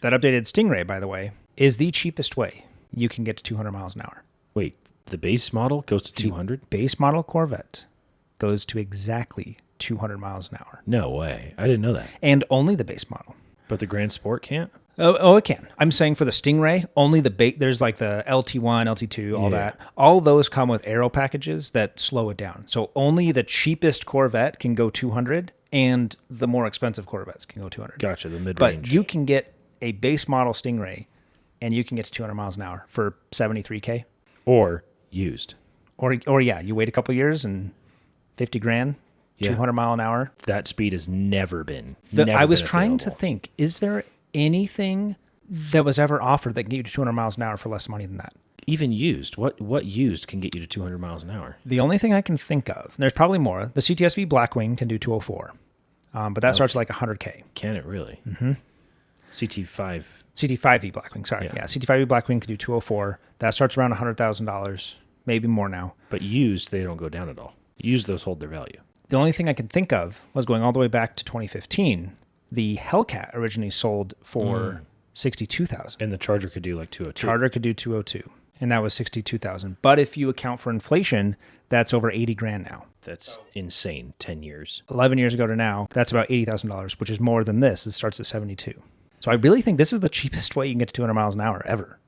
That updated Stingray, by the way, is the cheapest way you can get to 200 miles an hour. Wait, the base model goes to 200? Base model Corvette goes to exactly 200 miles an hour. No way. I didn't know that. And only the base model. But the Grand Sport can't? Oh, it can. I'm saying for the Stingray, only there's like the LT1, LT2, all that. All those come with aero packages that slow it down. So only the cheapest Corvette can go 200, and the more expensive Corvettes can go 200. Gotcha, the mid-range. But you can get a base model Stingray, and you can get to 200 miles an hour for $73K. Or used. Or yeah, you wait a couple years and $50,000, 200 mile an hour. That speed has never been. I was trying to think, is there anything that was ever offered that can get you to 200 miles an hour for less money than that? Even used. What used can get you to 200 miles an hour? The only thing I can think of, there's probably more. The CTSV Blackwing can do 204, but that starts at like $100K. Can it really? Mm-hmm. CT5V Blackwing, sorry. Yeah, CT5V Blackwing can do 204. That starts around $100,000, maybe more now. But used, they don't go down at all. Used, those hold their value. The only thing I could think of was going all the way back to 2015. The Hellcat originally sold for $62,000. And the Charger could do like 202. Charger could do 202, and that was $62,000. But if you account for inflation, that's over $80,000 now. That's insane. 10 years. 11 years ago to now, that's about $80,000, which is more than this. It starts at 72. So I really think this is the cheapest way you can get to 200 miles an hour ever.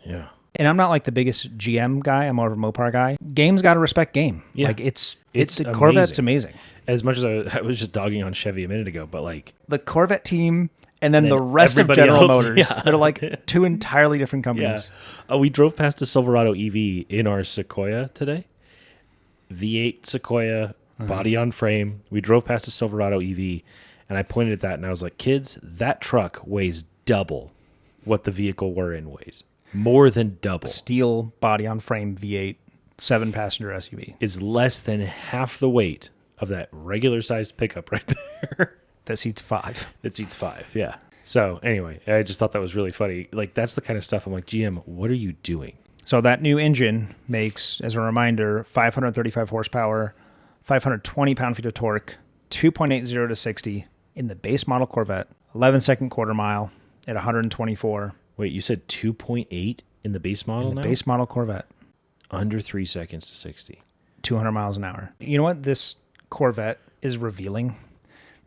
Yeah. And I'm not like the biggest GM guy. I'm more of a Mopar guy. Game's got to respect game. Yeah. Like it's the Corvette's amazing. As much as I was just dogging on Chevy a minute ago, but like the Corvette team and then the rest of General Motors, they're like two entirely different companies. Yeah. We drove past a Silverado EV in our Sequoia today. V8 Sequoia, body on frame. We drove past a Silverado EV, and I pointed at that, and I was like, kids, that truck weighs double what the vehicle we're in weighs. More than double. Steel body on frame V8, 7-passenger SUV. Is less than half the weight of that regular-sized pickup right there. That seats 5. That seats 5, yeah. So, anyway, I just thought that was really funny. Like, that's the kind of stuff I'm like, GM, what are you doing? So that new engine makes, as a reminder, 535 horsepower, 520 pound-feet of torque, 2.80 to 60 in the base model Corvette, 11-second quarter mile at 124. Wait, you said 2.8 in the base model in the now? Base model Corvette. Under 3 seconds to 60. 200 miles an hour. You know what this Corvette is revealing?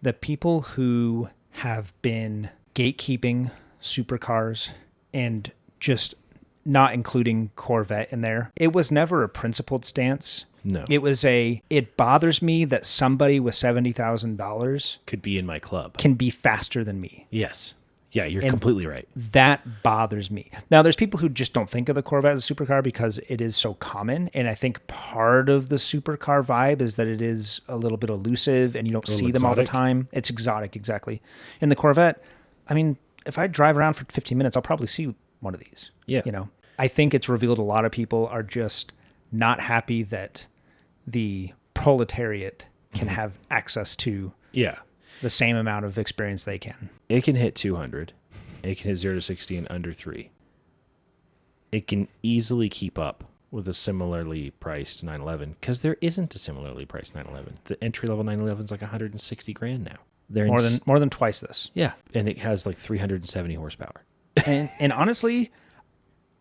The people who have been gatekeeping supercars and just not including Corvette in there, it was never a principled stance. No. It bothers me that somebody with $70,000 could be in my club. Can be faster than me. Yes. Yeah, you're completely right. That bothers me. Now, there's people who just don't think of the Corvette as a supercar because it is so common. And I think part of the supercar vibe is that it is a little bit elusive and you don't see them all the time. It's exotic, exactly. In the Corvette, I mean, if I drive around for 15 minutes, I'll probably see one of these. Yeah. You know, I think it's revealed a lot of people are just not happy that the proletariat can have access to the same amount of experience they can. It can hit 200. It can hit 0 to 60 in under 3. It can easily keep up with a similarly priced 911 because there isn't a similarly priced 911. The entry-level 911 is like $160,000 now. They're more than twice this. Yeah, and it has like 370 horsepower. and honestly,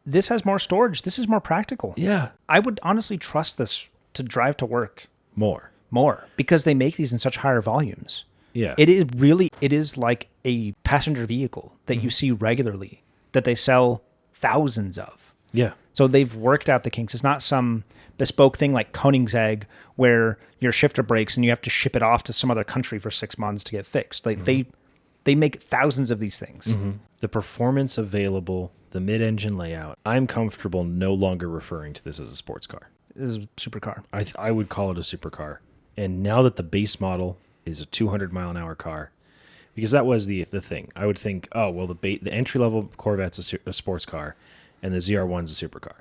this has more storage. This is more practical. Yeah. I would honestly trust this to drive to work more because they make these in such higher volumes. Yeah. It is like a passenger vehicle that you see regularly that they sell thousands of. Yeah. So they've worked out the kinks. It's not some bespoke thing like Koenigsegg where your shifter breaks and you have to ship it off to some other country for 6 months to get fixed. Like they make thousands of these things. Mm-hmm. The performance available, the mid-engine layout, I'm comfortable no longer referring to this as a sports car. This is a supercar. I would call it a supercar. And now that the base model is a 200-mile-an-hour car, because that was the thing. I would think, oh, well, the entry-level Corvette's a sports car, and the ZR1's a supercar.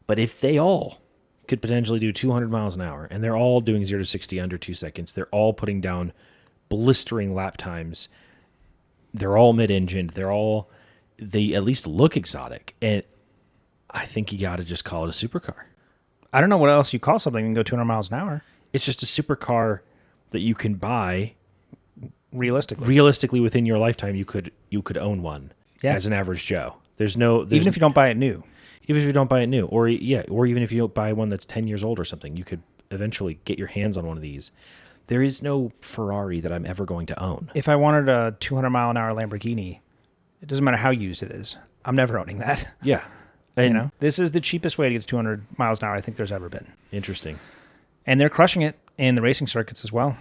But if they all could potentially do 200 miles an hour, and they're all doing 0 to 60 under 2 seconds, they're all putting down blistering lap times, they're all mid-engined, they at least look exotic, and I think you got to just call it a supercar. I don't know what else you call something and go 200 miles an hour. It's just a supercar that you can buy realistically within your lifetime. You could own one. Yeah. as an average Joe. There's even if you don't buy it new. even if you don't buy it new, or even if you don't buy one that's 10 years old or something, you could eventually get your hands on one of these. There is no Ferrari that I'm ever going to own. If I wanted a 200 mile an hour Lamborghini, it doesn't matter how used it is. I'm never owning that. Yeah. And this is the cheapest way to get to 200 miles an hour I think there's ever been. Interesting. And they're crushing it in the racing circuits as well.